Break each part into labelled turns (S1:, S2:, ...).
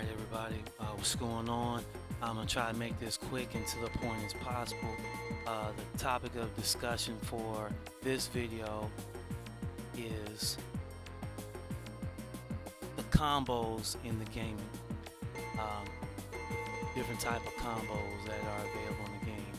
S1: Alright everybody, what's going on? I'm going to try to make this quick and to the point as possible. The topic of discussion for this video is the combos in the gaming. Different type of combos that are available in the game.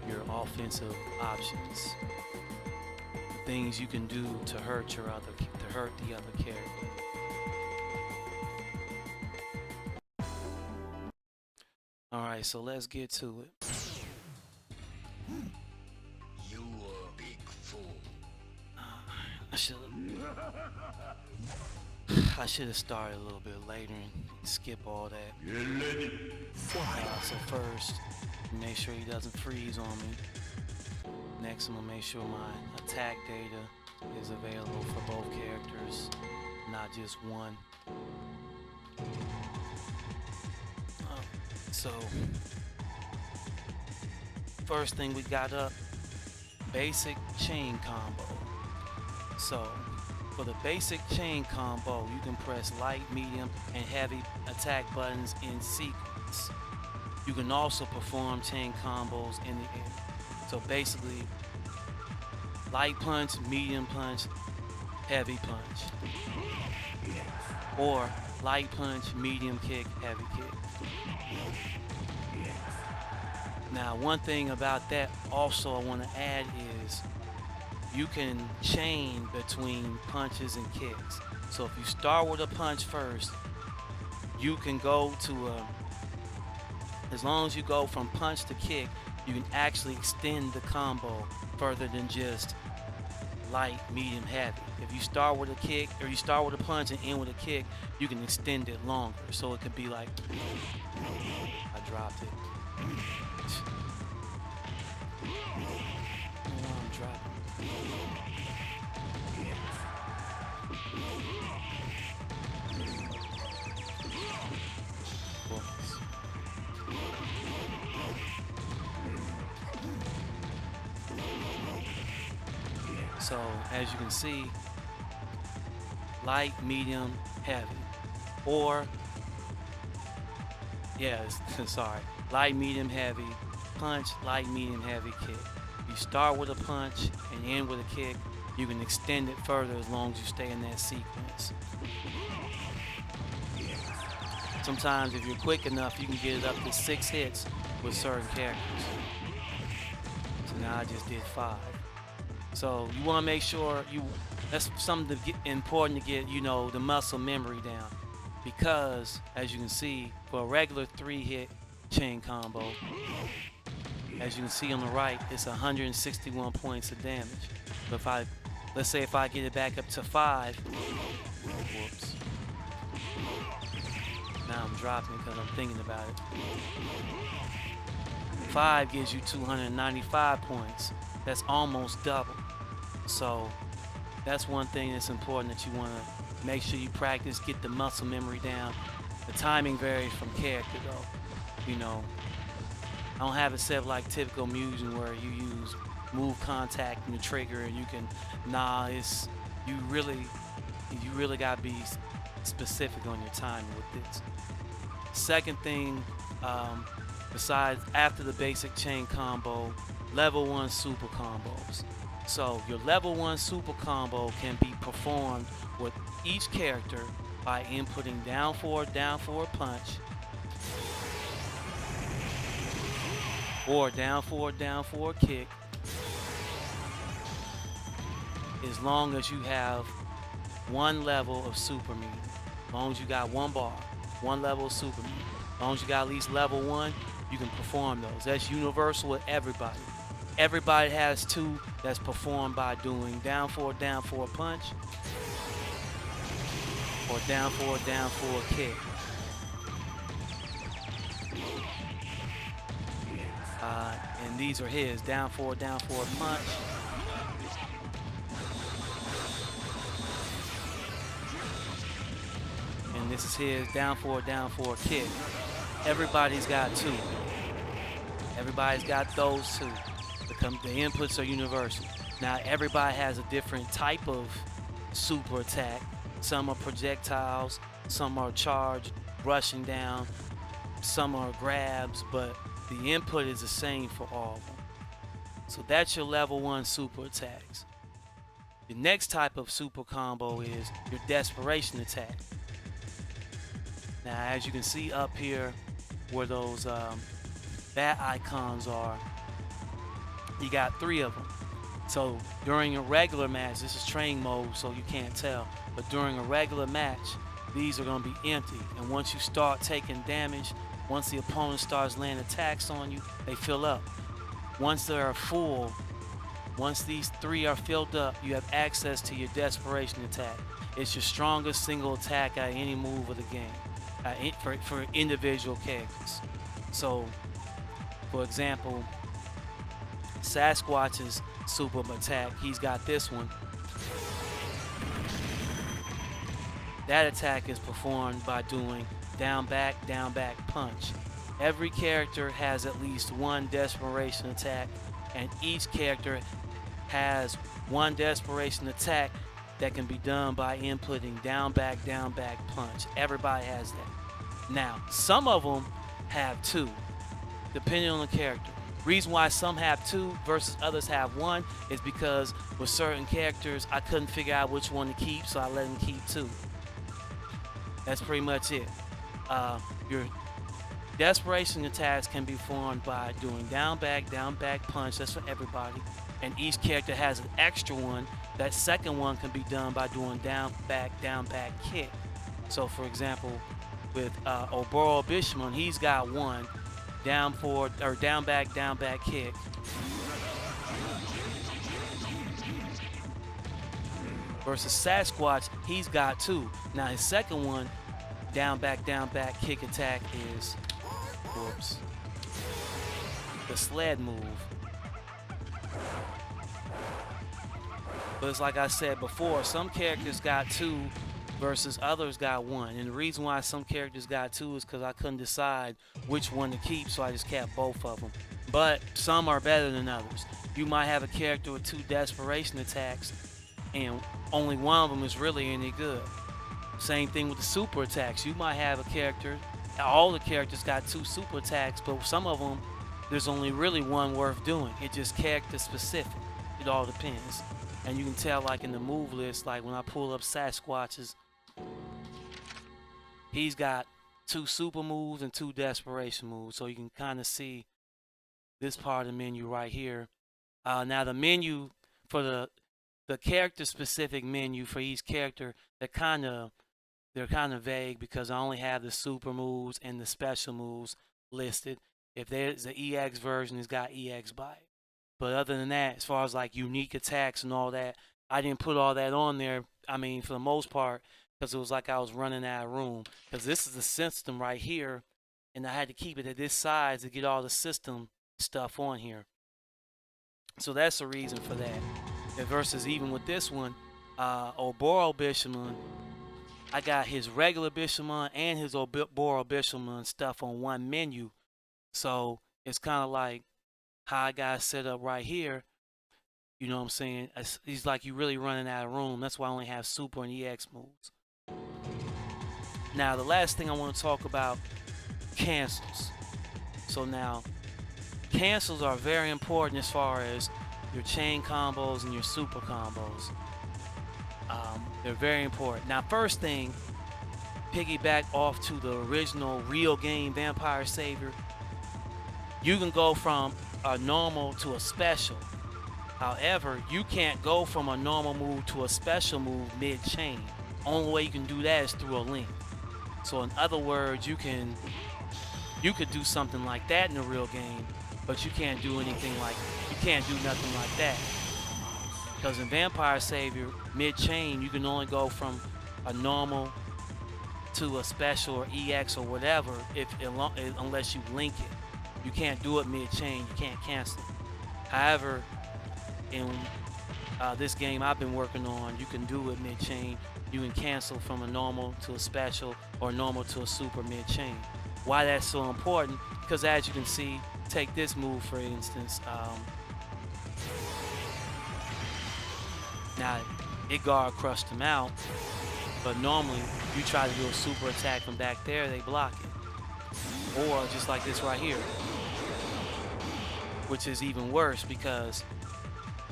S1: Your offensive options. The things you can do to hurt the other character. Alright, so let's get to it.
S2: You are a big fool.
S1: I should have started a little bit later and skip all that. So first, make sure he doesn't freeze on me. Next, I'm gonna make sure my attack data is available for both characters, not just one. So, first thing we got up, basic chain combo. So, for the basic chain combo, you can press light, medium, and heavy attack buttons in sequence. You can also perform chain combos in the air. So basically, light punch, medium punch, heavy punch. Or light punch, medium kick, heavy kick. Now, one thing about that also I want to add is you can chain between punches and kicks. So if you start with a punch first, you can go to as long as you go from punch to kick, you can actually extend the combo further than just light, medium, heavy. If you start with a kick or you start with a punch and end with a kick, you can extend it longer. So it could be like, I dropped it. I'm dropping. So as you can see, light, medium, heavy, or sorry, light, medium, heavy, punch, light, medium, heavy, kick. You start with a punch and end with a kick. You can extend it further as long as you stay in that sequence. Sometimes if you're quick enough, you can get it up to 6 hits with certain characters. So now I just did 5. So you want to make sure that's something important to get, the muscle memory down. Because as you can see, for a regular 3-hit chain combo, as you can see on the right, it's 161 points of damage. But let's say if I get it back up to 5, whoops. Now I'm dropping because I'm thinking about it. 5 gives you 295 points. That's almost double. So that's one thing that's important that you want to make sure you practice, get the muscle memory down. The timing varies from character though. I don't have it set like typical Musion where you use move contact and the trigger and you can, you really gotta be specific on your timing with this. Second thing, besides after the basic chain combo, level 1 super combos. So your level 1 super combo can be performed with each character by inputting down forward punch, or down forward kick, as long as you have one level of super medium. As long as you got one bar, one level of super medium. As long as you got at least level 1, you can perform those. That's universal with everybody. Everybody has 2 that's performed by doing down forward punch, or down forward kick. And these are his, down forward punch, and this is his down forward kick. Everybody's got 2. Everybody's got those 2. The inputs are universal. Now everybody has a different type of super attack. Some are projectiles, some are charged rushing down, some are grabs, but the input is the same for all of them. So that's your level 1 super attacks. The next type of super combo is your desperation attack. Now, as you can see up here where those bat icons are, you got 3 of them. So during a regular match, this is training mode, so you can't tell, but during a regular match, these are going to be empty. And once you start taking damage, once the opponent starts landing attacks on you, they fill up. Once they're full, once these 3 are filled up, you have access to your desperation attack. It's your strongest single attack at any move of the game for individual characters. So, for example, Sasquatch's super attack, he's got this one. That attack is performed by doing down back punch. Every character has at least one desperation attack, and each character has one desperation attack that can be done by inputting down back punch. Everybody has that. Now, some of them have 2, depending on the character. Reason why some have 2 versus others have 1 is because with certain characters, I couldn't figure out which one to keep, so I let them keep 2. That's pretty much it. Your desperation attacks can be formed by doing down back punch. That's for everybody. And each character has an extra one. That second one can be done by doing down back kick. So for example, with Oboro Bishamon, he's got 1 down forward or down back kick. Versus Sasquatch, he's got 2. Now his second one, down back kick attack is, whoops, the sled move. But it's like I said before, some characters got 2 versus others got 1. And the reason why some characters got 2 is because I couldn't decide which one to keep, so I just kept both of them. But some are better than others. You might have a character with 2 desperation attacks, and only one of them is really any good. Same thing with the super attacks. You might have a character, all the characters got 2 super attacks, but some of them, there's only really one worth doing. It just character specific. It all depends. And you can tell, like in the move list, like when I pull up Sasquatch's, he's got 2 super moves and 2 desperation moves. So you can kind of see this part of the menu right here. Now the menu for the character specific menu for each character, they're kind of vague because I only have the super moves and the special moves listed. If there's the EX version, it's got EX by it. But other than that, as far as like unique attacks and all that, I didn't put all that on there. I mean, for the most part, because it was like I was running out of room. Because this is the system right here, and I had to keep it at this size to get all the system stuff on here. So that's the reason for that. And versus even with this one, Oboro Bishamon, I got his regular Bishamon and his Oboro Bishamon stuff on one menu. So it's kind of like how I got it set up right here. You know what I'm saying? He's like, you really running out of room. That's why I only have super and EX moves. Now, the last thing I want to talk about, cancels. So now, cancels are very important as far as your chain combos and your super combos. They're very important. Now, first thing, piggyback off to the original real game Vampire Savior. You can go from a normal to a special. However, you can't go from a normal move to a special move mid-chain. Only way you can do that is through a link. So in other words, you could do something like that in the real game, but you can't do anything like, you can't do nothing like that. Because in Vampire Savior, mid-chain, you can only go from a normal to a special or EX or whatever unless you link it. You can't do it mid-chain, you can't cancel it. However, in this game I've been working on, you can do it mid-chain. You can cancel from a normal to a special or normal to a super mid-chain. Why that's so important? Because as you can see, take this move for instance. Now, Igar crushed him out, but normally You try to do a super attack from back there, they block it. Or just like this right here, which is even worse because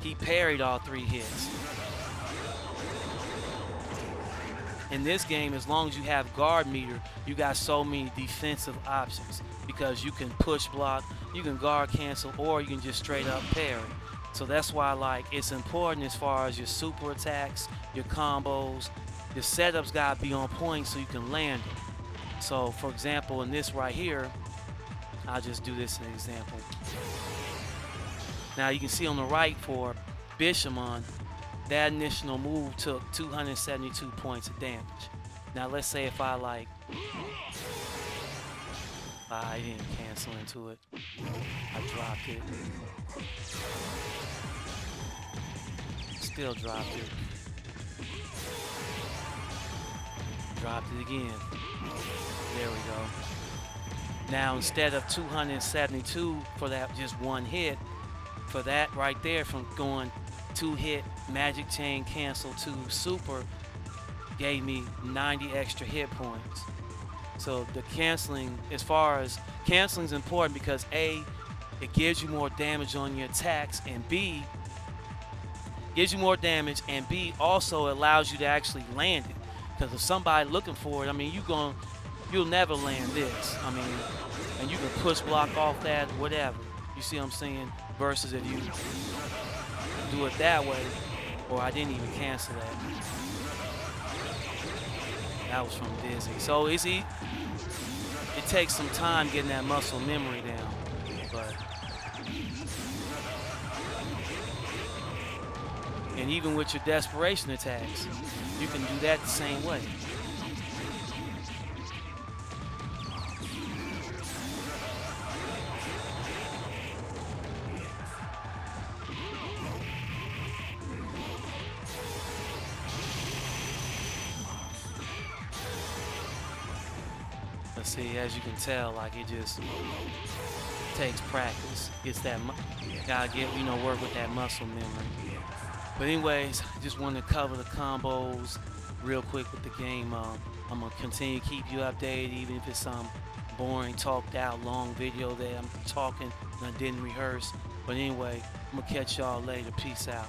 S1: he parried all 3 hits. In this game, as long as you have guard meter, you got so many defensive options because you can push block, you can guard cancel, or you can just straight up parry. So that's why, like, it's important as far as your super attacks, your combos, your setups gotta be on point so you can land them. So for example, in this right here, I'll just do this as an example. Now you can see on the right for Bishamon, that initial move took 272 points of damage. Now let's say if I I didn't cancel into it. I dropped it. Still dropped it. Dropped it again. There we go. Now instead of 272 for that just one hit, for that right there from going 2 hit magic chain cancel to super gave me 90 extra hit points. So the canceling, as far as canceling is important because A, it gives you more damage on your attacks, and B, gives you more damage, and B, also allows you to actually land it. Because if somebody looking for it, I mean, you'll never land this. I mean, and you can push block off that, whatever. You see what I'm saying? Versus if you do it that way, or I didn't even cancel that. That was from Dizzy. So it takes some time getting that muscle memory down, but. And even with your desperation attacks, you can do that the same way. Let's see, as you can tell, like it just takes practice. It's that, gotta get, work with that muscle memory. But anyways, just wanted to cover the combos real quick with the game. I'm gonna continue to keep you updated, even if it's some boring, talked out, long video that I'm talking and I didn't rehearse. But anyway, I'm gonna catch y'all later. Peace out.